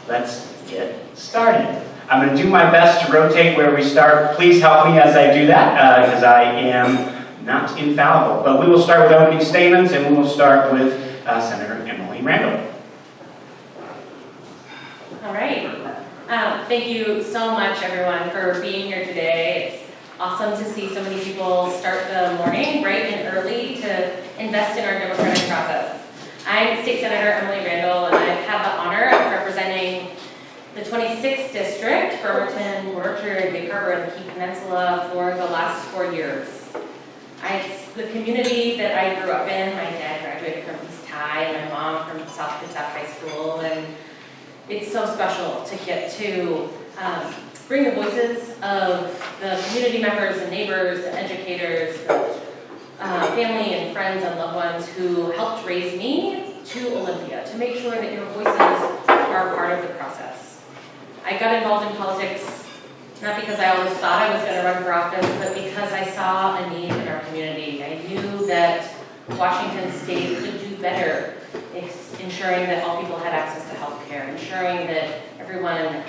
let's get started. I'm going to do my best to rotate where we start. Please help me as I do that, because I am not infallible. But we will start with opening statements, and we will start with Senator Emily Randall. All right. Thank you so much, everyone, for being here today. It's awesome to see so many people start the morning bright and early to invest in our democratic process. I'm State Senator Emily Randall, and I've had the honor of representing the 26th District, Bremerton, Bremerton, Gig Harbor, and the Key Peninsula for the last 4 years. It's the community that I grew up in. My dad graduated from East High, and my mom from South Kitsap High School, and it's so special to get to bring the voices of the community members and neighbors and educators, family and friends and loved ones who helped raise me to Olympia, to make sure that your voices are part of the process. I got involved in politics not because I always thought I was going to run for office, but because I saw a need in our community. I knew that Washington State could do better ensuring that all people had access to health care, ensuring that everyone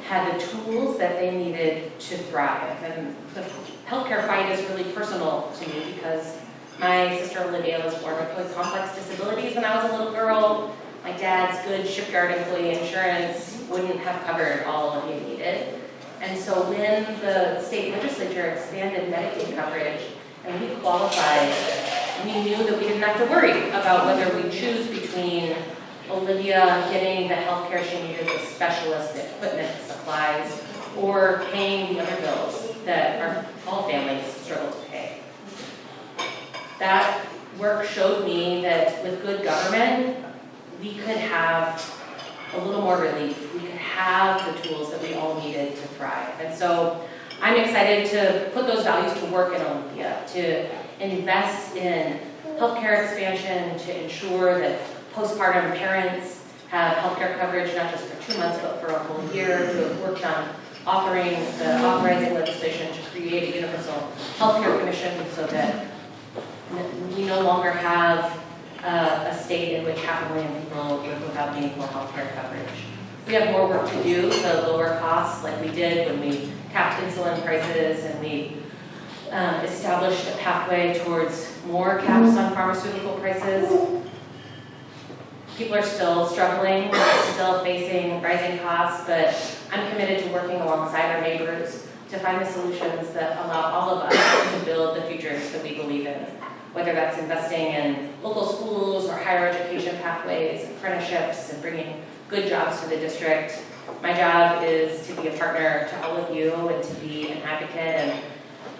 had the tools that they needed to thrive. And the healthcare fight is really personal to me because my sister Olivia was born with complex disabilities when I was a little girl. My dad's good shipyard employee insurance wouldn't have covered all of you needed. And so when the state legislature expanded Medicaid coverage and we qualified, we knew that we didn't have to worry about whether we choose between Olivia getting the health care she needed with specialists, equipment, supplies, or paying the other bills that all families struggle to pay. That work showed me that with good government, we could have a little more relief. We could have the tools that we all needed to thrive. And so I'm excited to put those values to work in Olympia, to invest in healthcare expansion, to ensure that postpartum parents have healthcare coverage not just for 2 months but for a whole year, to have worked on authorizing legislation to create a universal healthcare commission so that we no longer have a state in which 500,000 people live without meaningful healthcare coverage. We have more work to do to lower costs like we did when we capped insulin prices and we established a pathway towards more caps on pharmaceutical prices. People are still struggling, still facing rising costs, but I'm committed to working alongside our neighbors to find the solutions that allow all of us to build the futures that we believe in, whether that's investing in local schools or higher education pathways, apprenticeships, and bringing good jobs to the district. My job is to be a partner to all of you and to be an advocate, and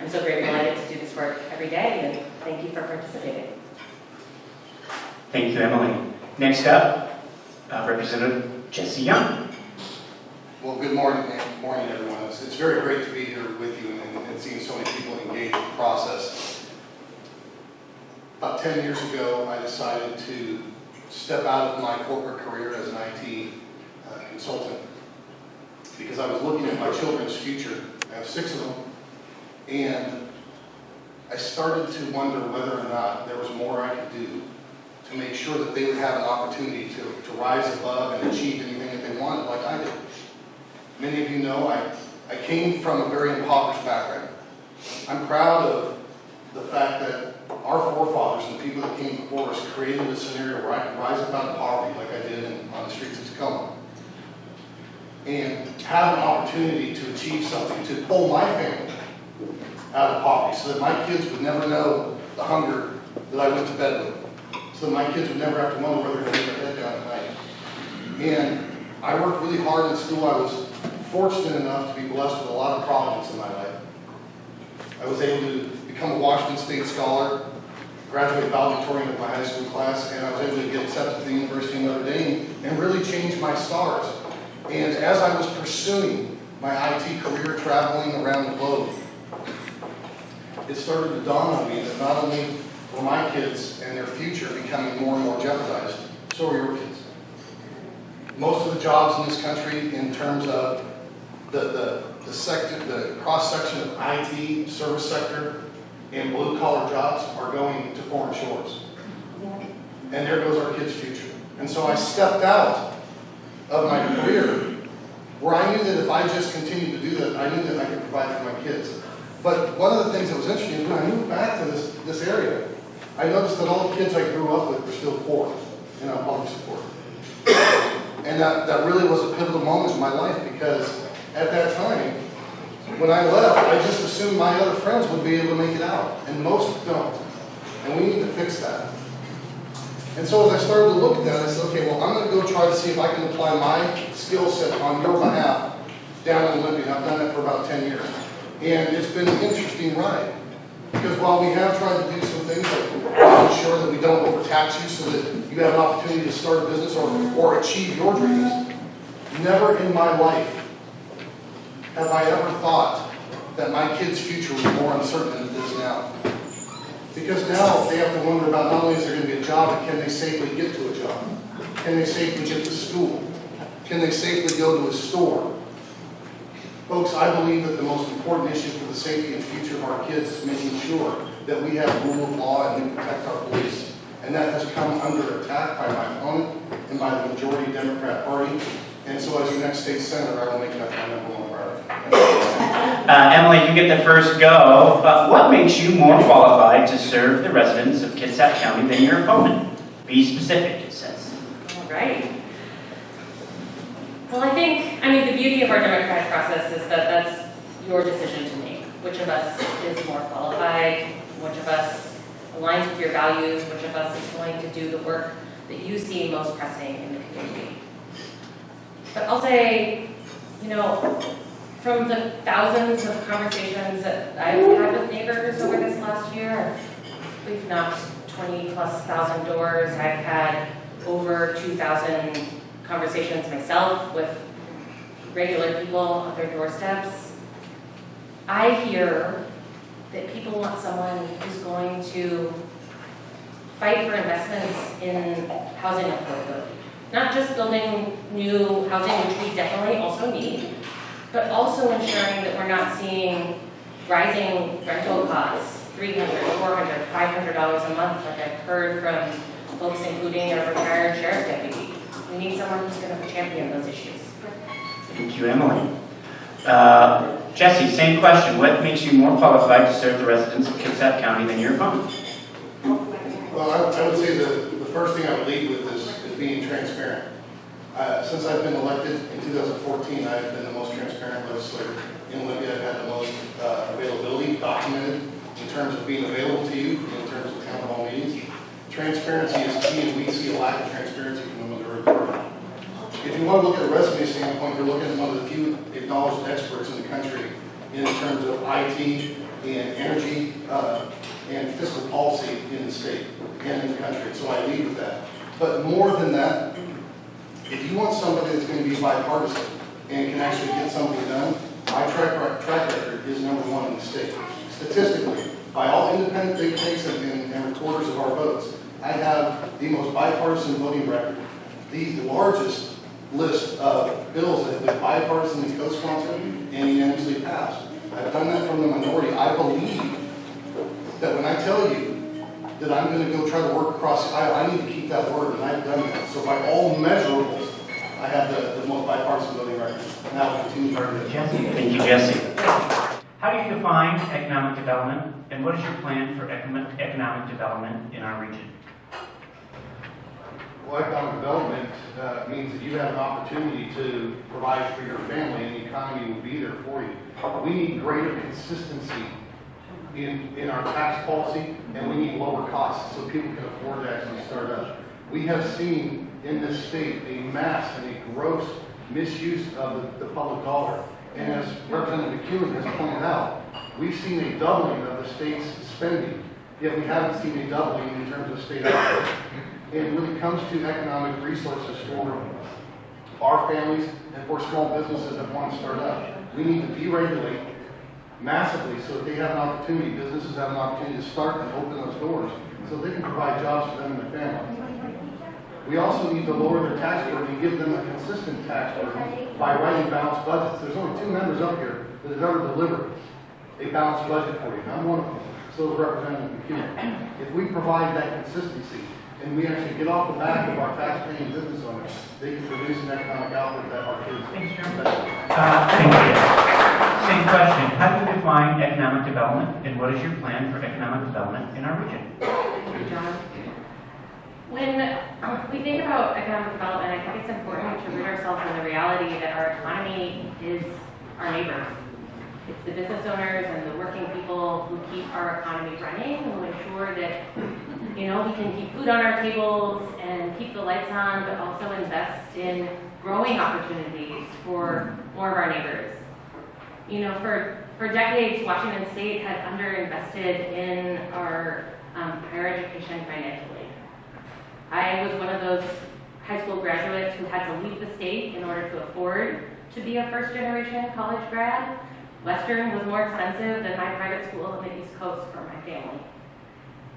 I'm so grateful I get to do this work every day, and thank you for participating. Thank you, Emily. Next up, Representative Jesse Young. Well, good morning, everyone. It's very great to be here with you and seeing so many people engage in the process. About 10 years ago, I decided to step out of my corporate career as an IT consultant because I was looking at my children's future. I have 6 of them, and I started to wonder whether or not there was more I could do to make sure that they would have an opportunity to rise above and achieve anything that they wanted like I did. Many of you know I came from a very impoverished background. I'm proud of the fact that our forefathers and the people that came before us created a scenario where I could rise up out of poverty like I did on the streets of Tacoma and have an opportunity to achieve something, to pull my family out of poverty so that my kids would never know the hunger that I went to bed with, so that my kids would never have to wonder whether they're going to get their head down at night. And I worked really hard in school. I was fortunate enough to be blessed with a lot of providence in my life. I was able to become a Washington State Scholar, graduate valedictorian of my high school class, and I was able to get accepted to the University of Notre Dame and really change my stars. And as I was pursuing my IT career traveling around the globe, it started to dawn on me that not only were my kids and their future becoming more and more jeopardized, so were your kids. Most of the jobs in this country in terms of the cross-section of IT, service sector, and blue-collar jobs are going to foreign shores. And there goes our kids' future. And so I stepped out of my career where I knew that if I just continued to do that, I knew that I could provide for my kids. But one of the things that was interesting is when I moved back to this area, I noticed that all the kids I grew up with were still poor and on public support. And that really was a pivotal moment in my life, because at that time, when I left, I just assumed my other friends would be able to make it out, and most don't. And we need to fix that. And so as I started to look at that, I said, okay, well, I'm going to go try to see if I can apply my skill set on your behalf down in Olympia. I've done that for about 10 years. And it's been an interesting ride. Because while we have tried to do some things like ensure that we don't overtax you so that you have an opportunity to start a business or achieve your dreams, never in my life have I ever thought that my kids' future was more uncertain than it is now. Because now they have to wonder about not only is there going to be a job, but can they safely get to a job? Can they safely get to school? Can they safely go to a store? Folks, I believe that the most important issue for the safety and future of our kids is making sure that we have rule of law and we protect our police. And that has come under attack by my opponent and by the majority Democrat Party. And so as your next state senator, I will make that my number one priority. Emily, you get the first go. What makes you more qualified to serve the residents of Kitsap County than your opponent? Be specific, it says. All right. Well, the beauty of our democratic process is that that's your decision to make. Which of us is more qualified? Which of us aligns with your values? Which of us is going to do the work that you see most pressing in the community? But I'll say, from the thousands of conversations that I've had with neighbors over this last year, we've knocked 20,000+ doors. I've had over 2,000 conversations myself with regular people on their doorsteps. I hear that people want someone who's going to fight for investments in housing affordability. Not just building new housing, which we definitely also need, but also ensuring that we're not seeing rising rental costs, $300, $400, $500 a month, like I've heard from folks, including our retired sheriff deputy. We need someone who's going to champion those issues. Thank you, Emily. Jesse, same question. What makes you more qualified to serve the residents of Kitsap County than your opponent? Well, I would say the first thing I would lead with is being transparent. Since I've been elected in 2014, I've been the most transparent legislator in Olympia. I've had the most availability documented in terms of being available to you, in terms of town hall meetings. Transparency is key, and we see a lack of transparency from the majority party. If you want to look at a resume standpoint, you're looking at one of the few acknowledged experts in the country in terms of IT and energy and fiscal policy in the state and in the country. So I lead with that. But more than that, if you want somebody that's going to be bipartisan and can actually get something done, my track record is #1 in the state. Statistically, by all independent think tanks and recorders of our votes, I have the most bipartisan voting record, the largest list of bills that have been bipartisanly co-sponsored and unanimously passed. I've done that from the minority. I believe that when I tell you that I'm going to go try to work across the aisle, I need to keep that word, and I've done that. So by all measurables, I have the most bipartisan voting record. And that will continue to be. Thank you, Jesse. How do you define economic development, and what is your plan for economic development in our region? Well, economic development means that you have an opportunity to provide for your family, and the economy will be there for you. We need greater consistency in our tax policy, and we need lower costs so people can afford to actually start up. We have seen in this state a mass and a gross misuse of the public dollar. And as Representative McEwen has pointed out, we've seen a doubling of the state's spending, yet we haven't seen a doubling in terms of state output. And when it comes to economic resources for our families and for small businesses that want to start up, we need to deregulate massively so that they have an opportunity, businesses have an opportunity to start and open those doors so they can provide jobs for them and their family. We also need to lower their tax burden and give them a consistent tax burden by writing balanced budgets. There's only 2 members up here that have ever delivered a balanced budget for you. I'm one of them. So is Representative McEwen. If we provide that consistency, and we actually get off the back of our tax-paying business owners, they can produce an economic output that our kids Thank you. benefit. Thank you. Same question. How do you define economic development, and what is your plan for economic development in our region? Thank you, John. When we think about economic development, I think it's important to root ourselves in the reality that our economy is our neighbors. It's the business owners and the working people who keep our economy running, who ensure that, we can keep food on our tables and keep the lights on, but also invest in growing opportunities for more of our neighbors. For decades, Washington State had underinvested in our higher education financially. I was one of those high school graduates who had to leave the state in order to afford to be a first-generation college grad. Western was more expensive than my private school on the East Coast for my family.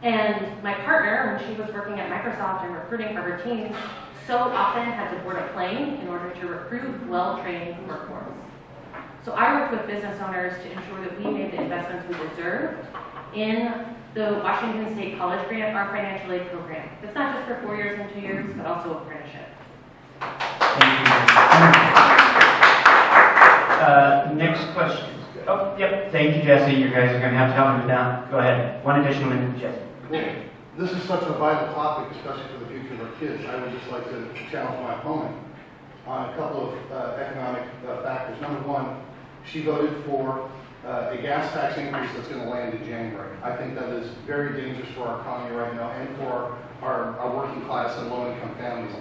And my partner, when she was working at Microsoft and recruiting for her team, so often had to board a plane in order to recruit well-trained workforce. So I worked with business owners to ensure that we made the investments we deserved in the Washington State College Grant, our financial aid program. It's not just for 4 years and 2 years, but also apprenticeship. Thank you. Next question. Oh, yep. Thank you, Jesse. You guys are going to have to help me down. Go ahead. One additional minute, Jesse. Well, this is such a vital topic, especially for the future of our kids. I would just like to challenge my opponent on a couple of economic factors. Number one, she voted for a gas tax increase that's going to land in January. I think that is very dangerous for our economy right now and for our working class and low-income families.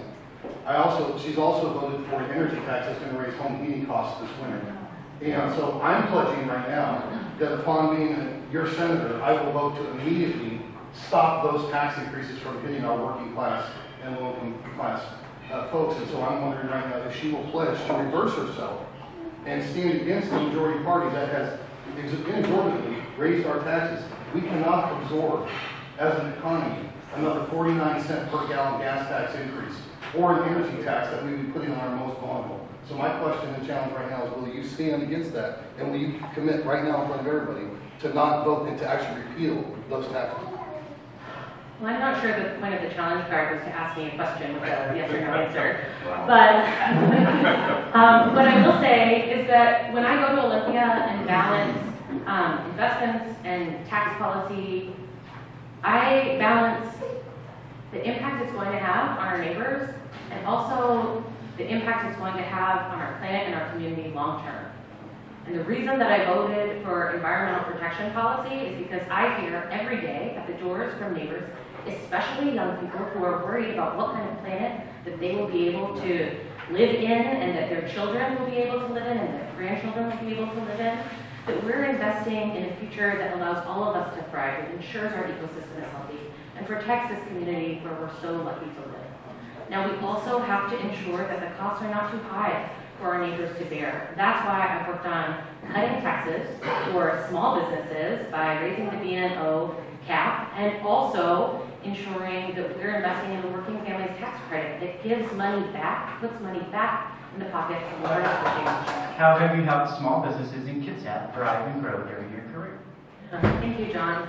She's also voted for an energy tax that's going to raise home heating costs this winter. And so I'm pledging right now that upon being your senator, I will vote to immediately stop those tax increases from hitting our working class and low-income class folks. And so I'm wondering right now if she will pledge to reverse herself and stand against the majority party that has inexorbitantly raised our taxes. We cannot absorb, as an economy, another 49-cent per gallon gas tax increase or an energy tax that we would be putting on our most vulnerable. So my question and challenge right now is, will you stand against that? And will you commit right now in front of everybody to not vote and to actually repeal those taxes? Well, I'm not sure the point of the challenge card was to ask me a question with a yes or no answer. But what I will say is that when I go to Olympia and balance investments and tax policy, I balance the impact it's going to have on our neighbors and also the impact it's going to have on our planet and our community long term. And the reason that I voted for environmental protection policy is because I hear every day at the doors from neighbors, especially young people who are worried about what kind of planet that they will be able to live in and that their children will be able to live in and their grandchildren will be able to live in, that we're investing in a future that allows all of us to thrive, that ensures our ecosystem is healthy, and protects this community where we're so lucky to live. Now, we also have to ensure that the costs are not too high for our neighbors to bear. That's why I've worked on cutting taxes for small businesses by raising the B&O cap and also ensuring that we're investing in the working families tax credit that gives money back, puts money back in the pockets of large corporations. How have you helped small businesses in Kitsap thrive and grow during your career? Thank you, John.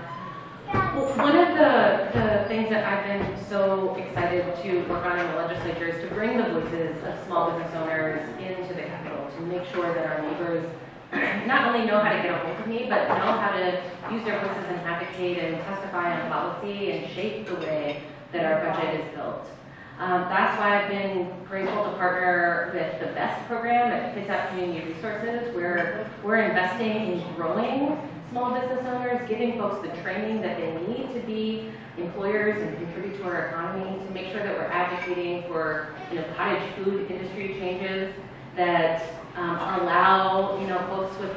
Well, one of the things that I've been so excited to work on in the legislature is to bring the voices of small business owners into the Capitol to make sure that our neighbors not only know how to get a hold of me, but know how to use their voices and advocate and testify on policy and shape the way that our budget is built. That's why I've been grateful to partner with the BEST program at Kitsap Community Resources, where we're investing in growing small business owners, giving folks the training that they need to be employers and contribute to our economy, to make sure that we're advocating for cottage food industry changes that allow folks with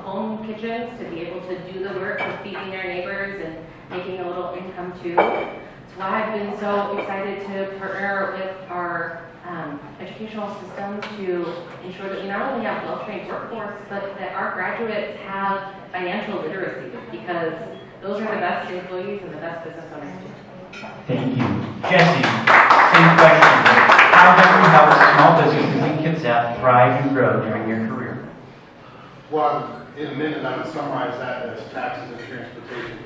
home kitchens to be able to do the work of feeding their neighbors and making a little income too. That's why I've been so excited to partner with our educational systems to ensure that we not only have well-trained workforce, but that our graduates have financial literacy, because those are the best employees and the best business owners too. Thank you. Jesse, same question. How have you helped small businesses in Kitsap thrive and grow during your career? Well, in a minute, I would summarize that as taxes and transportation.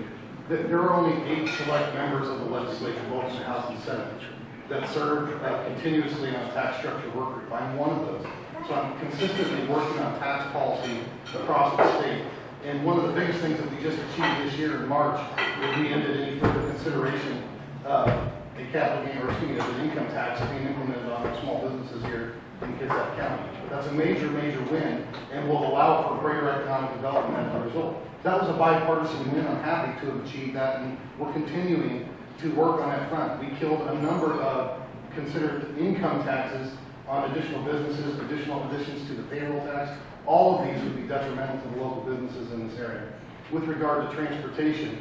There are only 8 select members of the legislature, both in the House and Senate, that serve continuously on tax structure work group. I'm one of those. So I'm consistently working on tax policy across the state. And one of the biggest things that we just achieved this year in March is we ended any further consideration of a capital gain, or excuse me, of an income tax being implemented on our small businesses here in Kitsap County. That's a major, major win and will allow for greater economic development as a result. That was a bipartisan win. I'm happy to have achieved that, and we're continuing to work on that front. We killed a number of considered income taxes on additional businesses, additional additions to the payroll tax. All of these would be detrimental to the local businesses in this area. With regard to transportation,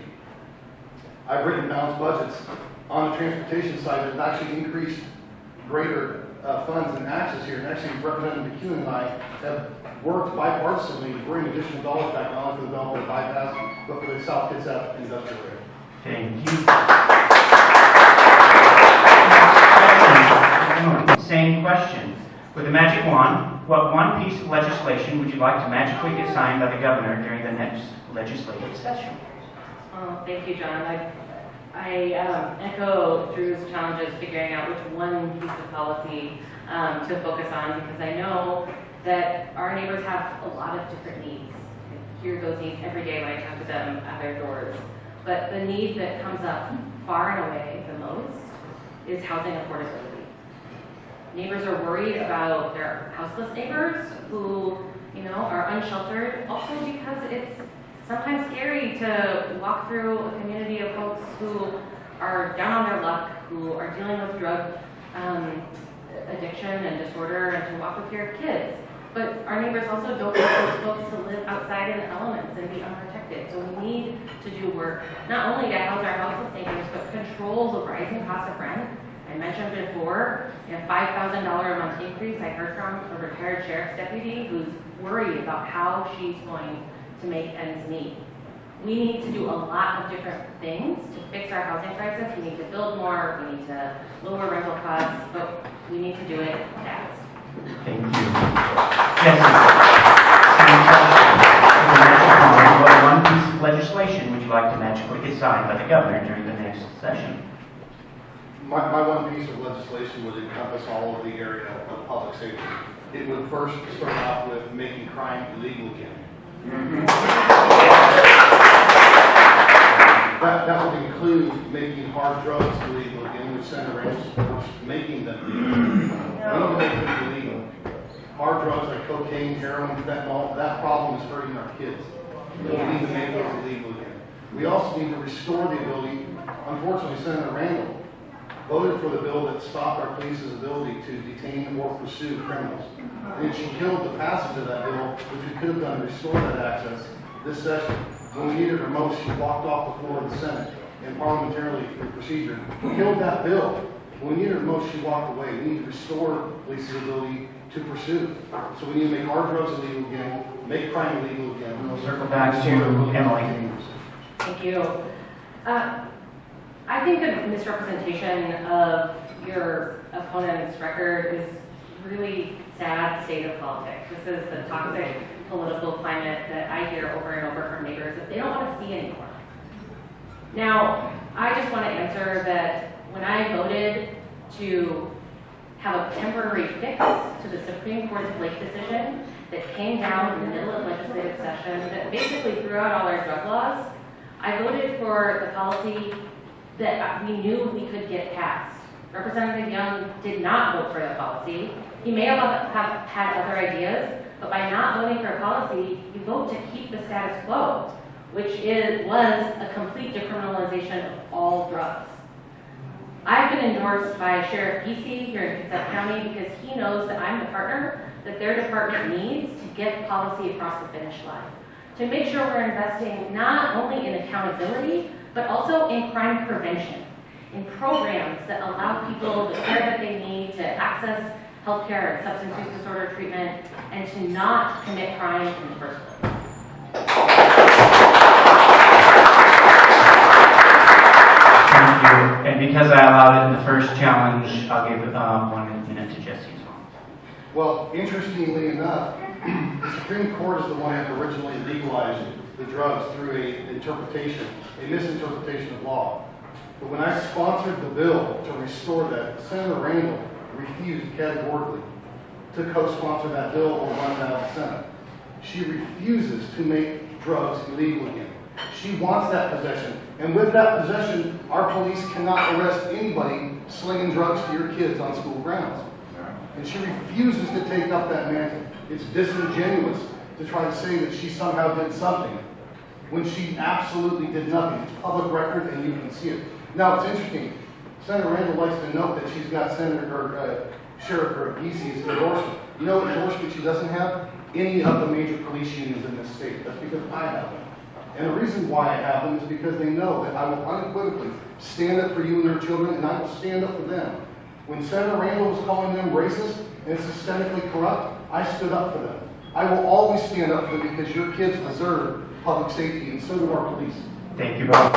I've written balanced budgets on the transportation side that have actually increased greater funds and access here. And actually, Representative McEwen and I have worked bipartisanly to bring additional dollars back not only for the Belvedere bypass, but for the South Kitsap industrial area. Thank you. Same question. With a magic wand, what one piece of legislation would you like to magically get signed by the governor during the next legislative session? Oh, thank you, John. I echo Drew's challenges figuring out which one piece of policy to focus on, because I know that our neighbors have a lot of different needs. I hear those needs every day when I talk to them at their doors. But the need that comes up far and away the most is housing affordability. Neighbors are worried about their houseless neighbors who, are unsheltered, also because it's sometimes scary to walk through a community of folks who are down on their luck, who are dealing with drug addiction and disorder, and to walk with your kids. But our neighbors also don't want those folks to live outside in the elements and be unprotected. So we need to do work, not only to house our houseless neighbors, but control the rising cost of rent. I mentioned before, a $5,000 a month increase. I heard from a retired sheriff's deputy who's worried about how she's going to make ends meet. We need to do a lot of different things to fix our housing crisis. We need to build more, we need to lower rental costs, but we need to do it fast. Thank you. Yes, what one piece of legislation would you like to magically get signed by the governor during the next session? My one piece of legislation would encompass all of the area of public safety. It would first start off with making crime illegal again. That would include making hard drugs illegal again, which Senator Randall supports, making them illegal. We need to make them illegal. Hard drugs like cocaine, heroin, fentanyl, that problem is hurting our kids. We need to make those illegal again. We also need to restore the ability. Unfortunately, Senator Randall voted for the bill that stopped our police's ability to detain or pursue criminals. And she killed the passage of that bill, which we could have done to restore that access this session. When we needed her most, she walked off the floor of the Senate and parliamentarily through procedure killed that bill. When we needed her most, she walked away. We need to restore police's ability to pursue. So we need to make hard drugs illegal again, make crime illegal again. We'll circle back to Emily. Thank you. I think the misrepresentation of your opponent's record is really sad state of politics. This is the toxic political climate that I hear over and over from neighbors that they don't want to see anymore. Now, I just want to answer that when I voted to have a temporary fix to the Supreme Court's Blake decision that came down in the middle of legislative session that basically threw out all our drug laws, I voted for the policy that we knew we could get passed. Representative Young did not vote for the policy. He may have had other ideas, but by not voting for a policy, you vote to keep the status quo, which was a complete decriminalization of all drugs. I've been endorsed by Sheriff Giese here in Kitsap County because he knows that I'm the partner that their department needs to get policy across the finish line, to make sure we're investing not only in accountability, but also in crime prevention, in programs that allow people the care that they need to access healthcare and substance use disorder treatment, and to not commit crime in the first place. Thank you. And because I allowed it in the first challenge, I'll give 1 minute to Jesse as well. Well, interestingly enough, the Supreme Court is the one that originally legalized the drugs through a misinterpretation of law. But when I sponsored the bill to restore that, Senator Randall refused categorically to co-sponsor that bill or run it out of the Senate. She refuses to make drugs illegal again. She wants that possession. And with that possession, our police cannot arrest anybody slinging drugs to your kids on school grounds. And she refuses to take up that mantle. It's disingenuous to try to say that she somehow did something when she absolutely did nothing. It's public record and you can see it. Now, it's interesting. Senator Randall likes to note that she's got Sheriff Giesey's endorsement. You know what endorsement she doesn't have? Any of the major police unions in this state. That's because I have them. And the reason why I have them is because they know that I will unequivocally stand up for you and your children, and I will stand up for them. When Senator Randall was calling them racist and systemically corrupt, I stood up for them. I will always stand up for them because your kids deserve public safety, and so do our police. Thank you both.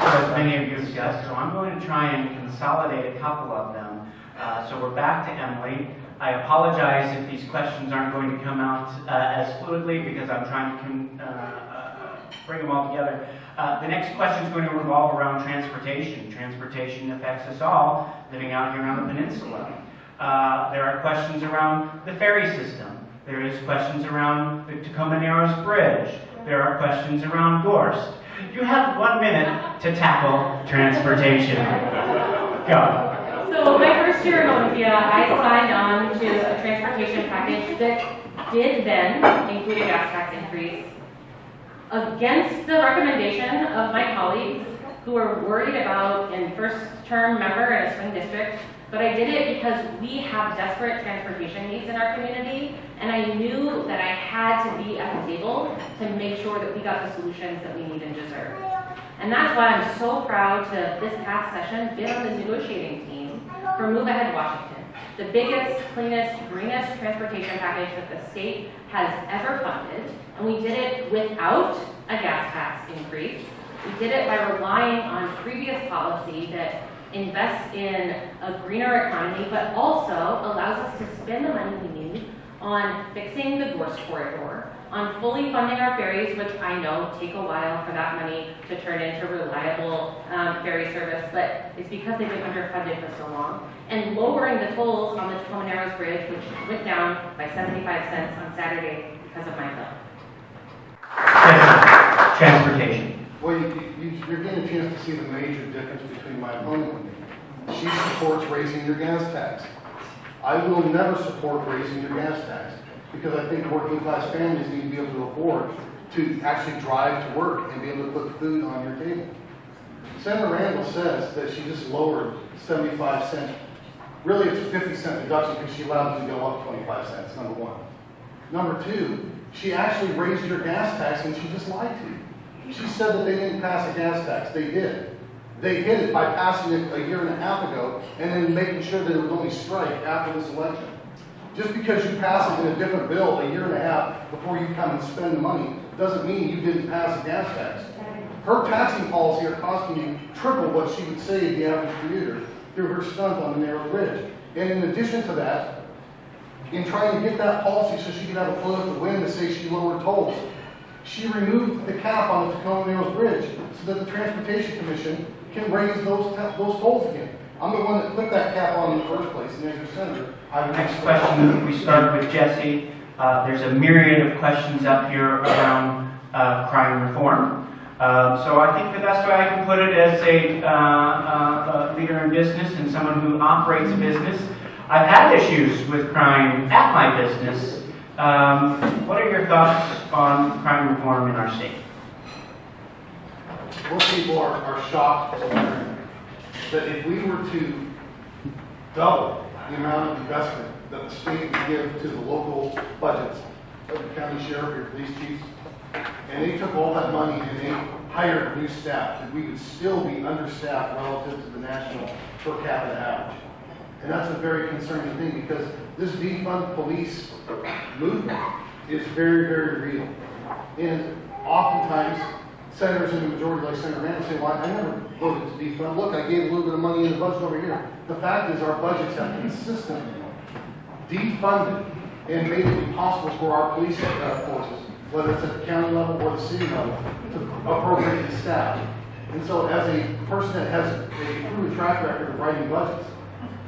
As many of you have guessed, so I'm going to try and consolidate a couple of them. So we're back to Emily. I apologize if these questions aren't going to come out as fluidly because I'm trying to bring them all together. The next question is going to revolve around transportation. Transportation affects us all living out here on the peninsula. There are questions around the ferry system. There is questions around the Tacoma Narrows Bridge. There are questions around Gorst. You have 1 minute to tackle transportation. Go. So my first year in Olympia, I signed on to a transportation package that did then include a gas tax increase against the recommendation of my colleagues who were worried about a first-term member in a swing district. But I did it because we have desperate transportation needs in our community, and I knew that I had to be at the table to make sure that we got the solutions that we need and deserve. And that's why I'm so proud to, this past session, been on the negotiating team for Move Ahead Washington, the biggest, cleanest, greenest transportation package that the state has ever funded. And we did it without a gas tax increase. We did it by relying on previous policy that invests in a greener economy, but also allows us to spend the money we need on fixing the Gorst corridor, on fully funding our ferries, which I know take a while for that money to turn into reliable ferry service, but it's because they've been underfunded for so long, and lowering the tolls on the Tacoma Narrows Bridge, which went down by 75 cents on Saturday because of my bill. Transportation. Well, you're getting a chance to see the major difference between my opponent and me. She supports raising your gas tax. I will never support raising your gas tax because I think working class families need to be able to afford to actually drive to work and be able to put food on your table. Senator Randall says that she just lowered 75 cents. Really, it's a 50-cent deduction because she allowed them to go up 25 cents, number one. Number two, she actually raised your gas tax and she just lied to you. She said that they didn't pass a gas tax. They did. They did it by passing it a year and a half ago and then making sure that it would only strike after this election. Just because you pass it in a different bill a year and a half before you come and spend the money doesn't mean you didn't pass a gas tax. Her taxing policy are costing you triple what she would save the average commuter through her stunt on the narrow bridge. And in addition to that, in trying to get that policy so she could have a political win to say she lowered tolls, she removed the cap on the Tacoma Narrows Bridge so that the Transportation Commission can raise those tolls again. I'm the one that put that cap on in the first place, and as your senator, Next question, we start with Jesse. There's a myriad of questions up here around crime reform. So I think the best way I can put it as a leader in business and someone who operates a business, I've had issues with crime at my business. What are your thoughts on crime reform in our state? Most people are shocked to learn that if we were to double the amount of investment that the state would give to the local budgets of the county sheriff, your police chiefs, and they took all that money and they hired new staff, that we would still be understaffed relative to the national per capita average. And that's a very concerning thing because this defund police movement is very, very real. And oftentimes, senators in the majority, like Senator Randall, say, well, I never voted to defund. Look, I gave a little bit of money in the budget over here. The fact is our budgets have consistently defunded and made it impossible for our police forces, whether it's at the county level or the city level, to appropriately staff. And so as a person that has a proven track record of writing budgets,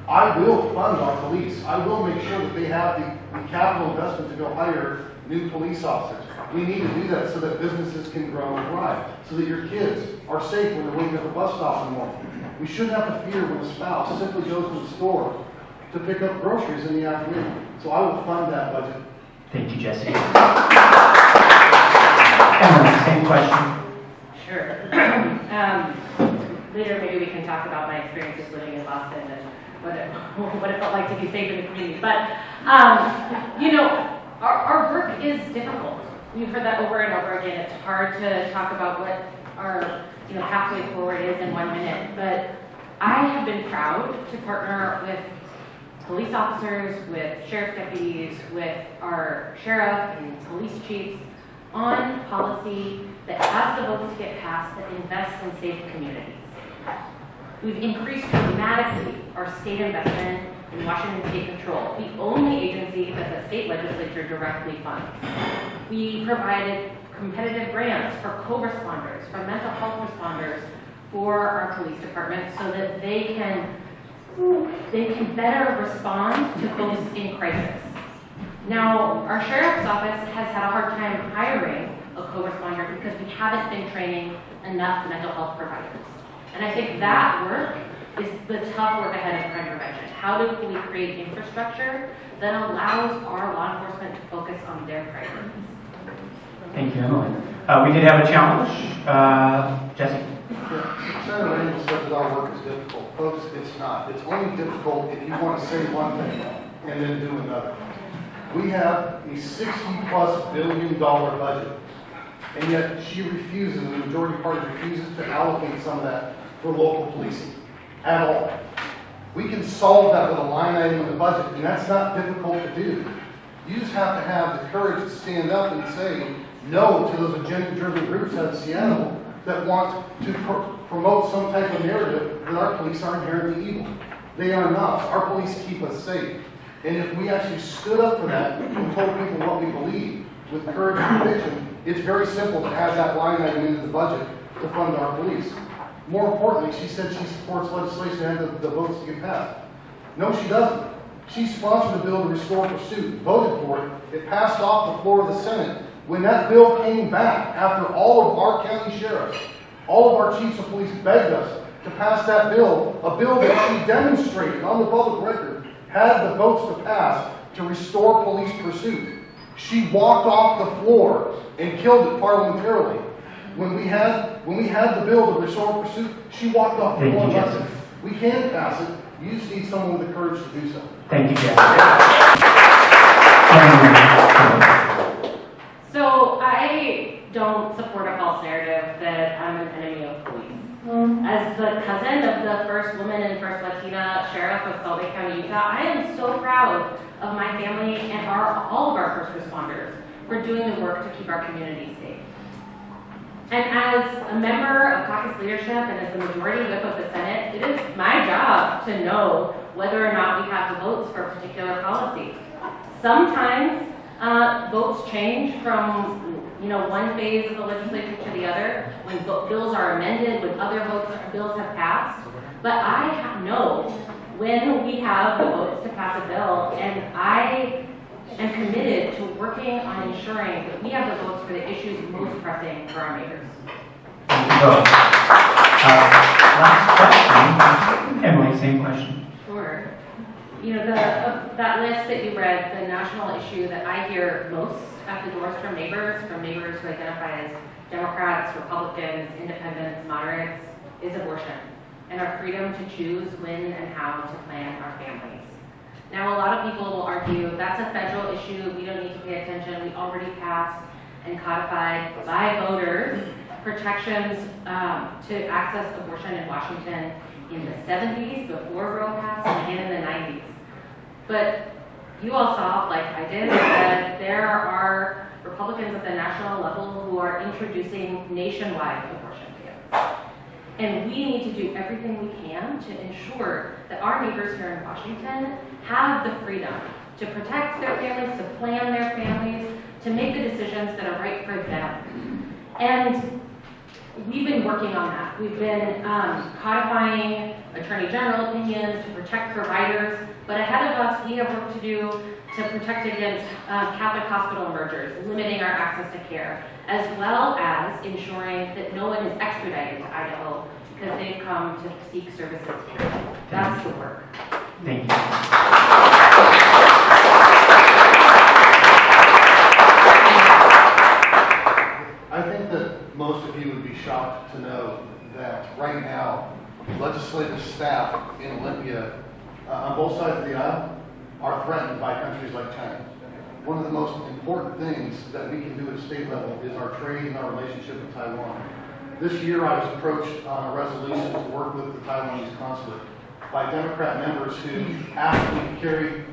I will fund our police. I will make sure that they have the capital investment to go hire new police officers. We need to do that so that businesses can grow and thrive, so that your kids are safe when they're waiting at the bus stop in the morning. We shouldn't have to fear when a spouse simply goes to the store to pick up groceries in the afternoon. So I will fund that budget. Thank you, Jesse. Emily, same question. Sure. Later, maybe we can talk about my experiences living in Boston and what it felt like to be safe in the community. But, you know, our work is difficult. We've heard that over and over again. It's hard to talk about what our pathway forward is in 1 minute. But I have been proud to partner with police officers, with sheriff deputies, with our sheriff and police chiefs on policy that has the votes to get passed that invests in safe communities. We've increased dramatically our state investment in Washington State Patrol, the only agency that the state legislature directly funds. We provided competitive grants for co-responders, for mental health responders, for our police department so that they can better respond to folks in crisis. Now, our sheriff's office has had a hard time hiring a co-responder because we haven't been training enough mental health providers. And I think that work is the tough work ahead of crime prevention. How do we create infrastructure that allows our law enforcement to focus on their priorities? Thank you, Emily. We did have a challenge. Jesse? Yeah. Senator Randall said that our work is difficult. Folks, it's not. It's only difficult if you want to say one thing and then do another. We have a $60+ billion budget, and yet she refuses, the majority party refuses to allocate some of that for local policing at all. We can solve that with a line item in the budget, and that's not difficult to do. You just have to have the courage to stand up and say no to those agenda-driven groups out of Seattle that want to promote some type of narrative that our police are inherently evil. They are not. Our police keep us safe. And if we actually stood up for that and told people what we believe with courage and conviction, it's very simple to add that line item into the budget to fund our police. More importantly, she said she supports legislation and the votes to get passed. No, she doesn't. She sponsored a bill to restore pursuit, voted for it. It passed off the floor of the Senate. When that bill came back, after all of our county sheriffs, all of our chiefs of police begged us to pass that bill, a bill that she demonstrated on the public record had the votes to pass to restore police pursuit. She walked off the floor and killed it parliamentarily. When we had the bill to restore pursuit, she walked off the floor and left it. We can pass it. You just need someone with the courage to do so. Thank you, Jeff. So I don't support a false narrative that I'm an enemy of police. As the cousin of the first woman and first Latina sheriff of Salt Lake County, Utah, I am so proud of my family and all of our first responders for doing the work to keep our communities safe. And as a member of caucus leadership and as the majority whip of the Senate, it is my job to know whether or not we have the votes for a particular policy. Sometimes votes change from one phase of the legislature to the other, when bills are amended, when other bills have passed. But I know when we have the votes to pass a bill, and I am committed to working on ensuring that we have the votes for the issues most pressing for our neighbors. Last question. Emily, same question. Sure. That list that you read, the national issue that I hear most at the doors from neighbors who identify as Democrats, Republicans, independents, moderates, is abortion and our freedom to choose when and how to plan our families. Now, a lot of people will argue that's a federal issue, we don't need to pay attention, we already passed and codified by voters protections to access abortion in Washington in the 70s, before Roe passed, and in the 90s. But you all saw, like I did, that there are Republicans at the national level who are introducing nationwide abortion bans. And we need to do everything we can to ensure that our neighbors here in Washington have the freedom to protect their families, to plan their families, to make the decisions that are right for them. And we've been working on that. We've been codifying Attorney General opinions to protect providers, but ahead of us, we have work to do to protect against Catholic hospital mergers, limiting our access to care, as well as ensuring that no one is extradited to Idaho because they've come to seek services here. That's the work. Thank you. I think that most of you would be shocked to know that right now, legislative staff in Olympia, on both sides of the aisle, are threatened by countries like China. One of the most important things that we can do at state level is our trade and our relationship with Taiwan. This year I was approached on a resolution to work with the Taiwanese consulate by Democrat members who asked me to carry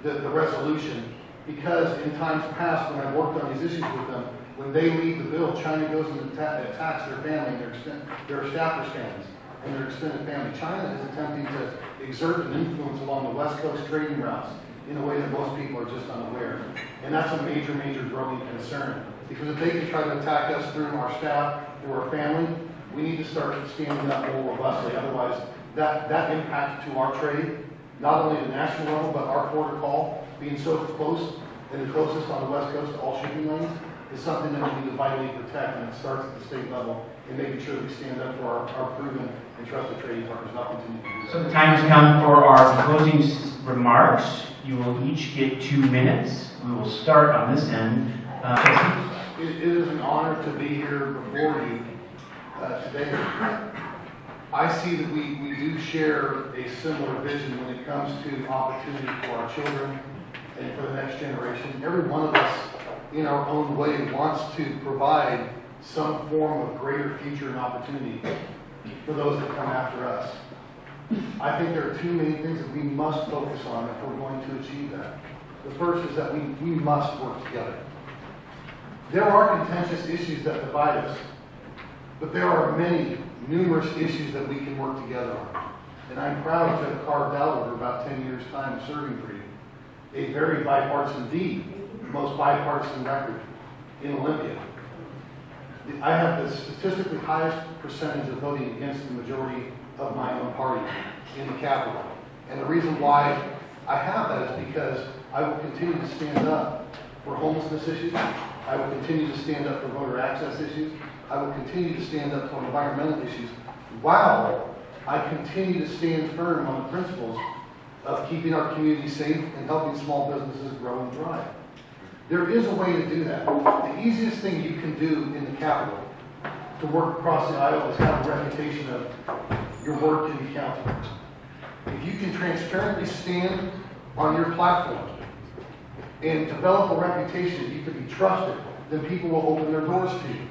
the resolution because in times past when I worked on these issues with them, when they lead the bill, China goes and attacks their family, their staffers' families, and their extended family. China is attempting to exert an influence along the West Coast trading routes in a way that most people are just unaware. And that's a major, major growing concern. Because if they can try to attack us through our staff, through our family, we need to start standing up more robustly. Otherwise, that impact to our trade, not only at the national level, but our port of call, being so close and the closest on the West Coast to all shipping lanes, is something that we need to vitally protect, and it starts at the state level and making sure that we stand up for our proven and trusted trading partners, not continue to do that. So the time has come for our closing remarks. You will each get 2 minutes. We will start on this end. It is an honor to be here before you today. I see that we do share a similar vision when it comes to opportunity for our children and for the next generation. Every one of us, in our own way, wants to provide some form of greater future and opportunity for those that come after us. I think there are too many things that we must focus on if we're going to achieve that. The first is that we must work together. There are contentious issues that divide us, but there are many, numerous issues that we can work together on. And I'm proud to have carved out over about 10 years' time of serving for you a very bipartisan, the most bipartisan record in Olympia. I have the statistically highest percentage of voting against the majority of my own party in the Capitol. And the reason why I have that is because I will continue to stand up for homelessness issues. I will continue to stand up for voter access issues. I will continue to stand up for environmental issues while I continue to stand firm on the principles of keeping our community safe and helping small businesses grow and thrive. There is a way to do that. The easiest thing you can do in the Capitol to work across the aisle is have a reputation of your work in the county. If you can transparently stand on your platform and develop a reputation that you can be trusted, then people will open their doors to you.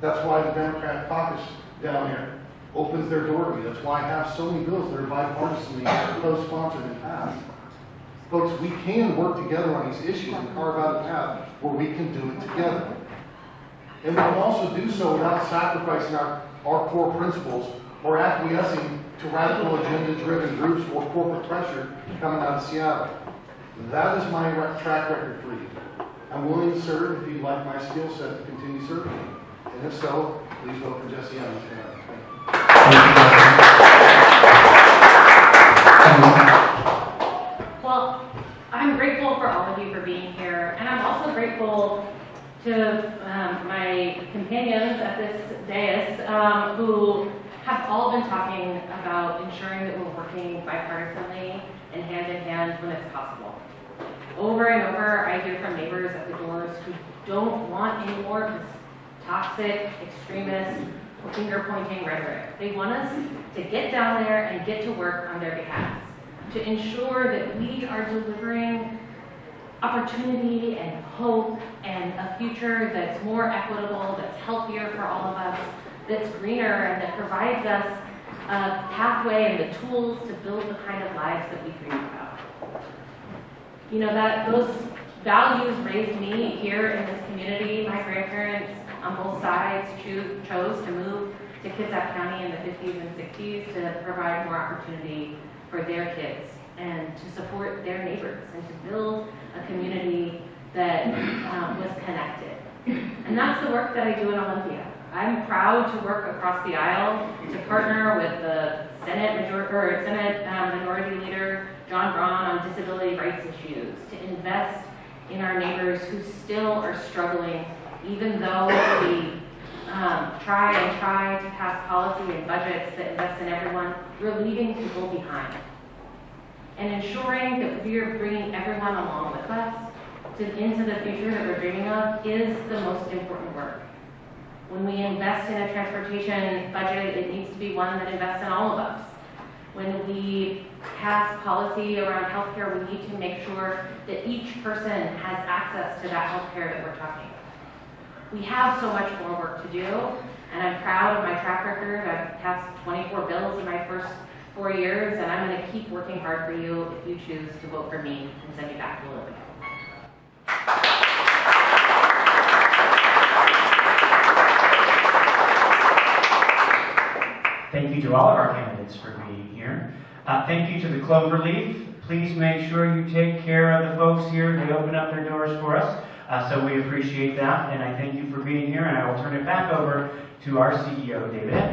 That's why the Democratic caucus down there opens their door to me. That's why I have so many bills that are bipartisanly co-sponsored and passed. Folks, we can work together on these issues and carve out a path where we can do it together. And we can also do so without sacrificing our core principles or acquiescing to radical agenda-driven groups or corporate pressure coming out of Seattle. That is my track record for you. I'm willing to serve if you'd like my skill set to continue serving me. And if so, please vote for Jesse Evans. Well, I'm grateful for all of you for being here, and I'm also grateful to my companions at this dais who have all been talking about ensuring that we're working bipartisanly and hand in hand when it's possible. Over and over, I hear from neighbors at the doors who don't want any more of this toxic, extremist, finger-pointing rhetoric. They want us to get down there and get to work on their behalf, to ensure that we are delivering opportunity and hope and a future that's more equitable, that's healthier for all of us, that's greener, and that provides us a pathway and the tools to build the kind of lives that we dream about. You know, that those values raised me here in this community. My grandparents on both sides chose to move to Kitsap County in the 50s and 60s to provide more opportunity for their kids. and to support their neighbors and to build a community that was connected. And that's the work that I do in Olympia. I'm proud to work across the aisle to partner with the Senate Minority Leader John Braun on disability rights issues, to invest in our neighbors who still are struggling, even though we try to pass policy and budgets that invest in everyone. We're leaving people behind. And ensuring that we're bringing everyone along with us into the future that we're dreaming of is the most important work. When we invest in a transportation budget, it needs to be one that invests in all of us. When we pass policy around healthcare, we need to make sure that each person has access to that healthcare that we're talking about. We have so much more work to do, and I'm proud of my track record. I've passed 24 bills in my first 4 years, and I'm going to keep working hard for you if you choose to vote for me and send me back to Olympia. Thank you to all of our candidates for being here. Thank you to the Cloverleaf. Please make sure you take care of the folks here. They open up their doors for us, so we appreciate that. And I thank you for being here, and I will turn it back over to our CEO, David Edmonds.